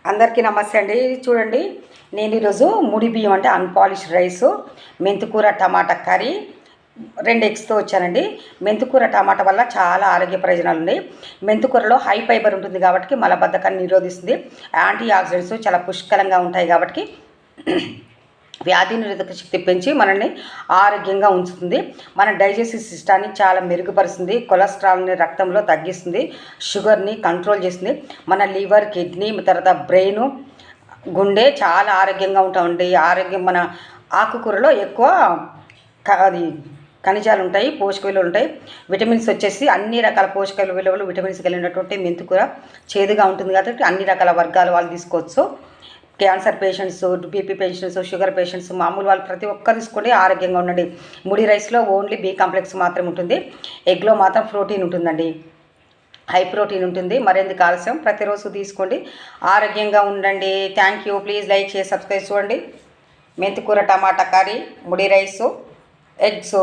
అందరికీ నమస్తే అండి. చూడండి, నేను ఈరోజు ముడి బియ్యం అంటే అన్పాలిష్డ్ రైసు, మెంతికూర టమాటా కర్రీ 2 ఎగ్స్తో వచ్చానండి. మెంతికూర టమాటా వల్ల చాలా ఆరోగ్య ప్రయోజనాలు ఉన్నాయి. మెంతికూరలో హై ఫైబర్ ఉంటుంది కాబట్టి మలబద్ధకాన్ని నిరోధిస్తుంది. యాంటీ ఆక్సిడెంట్స్ చాలా పుష్కలంగా ఉంటాయి కాబట్టి వ్యాధి నిరోధక శక్తి పెంచి మనల్ని ఆరోగ్యంగా ఉంచుతుంది. మన డైజెస్టివ్ సిస్టాన్ని చాలా మెరుగుపరుస్తుంది. కొలెస్ట్రాల్ని రక్తంలో తగ్గిస్తుంది. షుగర్ని కంట్రోల్ చేస్తుంది. మన లివర్, కిడ్నీ, తర్వాత బ్రెయిన్, గుండె చాలా ఆరోగ్యంగా ఉంటామండి. ఆరోగ్యం మన ఆకుకూరలో ఎక్కువ అది ఖనిజాలు ఉంటాయి, పోషక విలువలు ఉంటాయి. విటమిన్స్ వచ్చేసి అన్ని రకాల పోషక విలువలు విటమిన్స్ కలిగినటువంటి మెంతికూర చేదుగా ఉంటుంది కాబట్టి అన్ని రకాల వర్గాల వాళ్ళు తీసుకోవచ్చు. Cancer patients, BP patients, sugar patients, మామూలు వాళ్ళు ప్రతి ఒక్కరు తీసుకోండి, ఆరోగ్యంగా ఉండండి. ముడి రైస్లో ఓన్లీ బి కాంప్లెక్స్ మాత్రం ఉంటుంది. ఎగ్లో మాత్రం ప్రోటీన్ ఉంటుందండి, హై ప్రోటీన్ ఉంటుంది. మరెందుకు ఆలస్యం, ప్రతిరోజు తీసుకోండి, ఆరోగ్యంగా ఉండండి. Thank you. ప్లీజ్ లైక్ చేసి సబ్స్క్రైబ్ చూడండి. మెంతికూర టమాటా కర్రీ, ముడి రైసు, ఎగ్స్.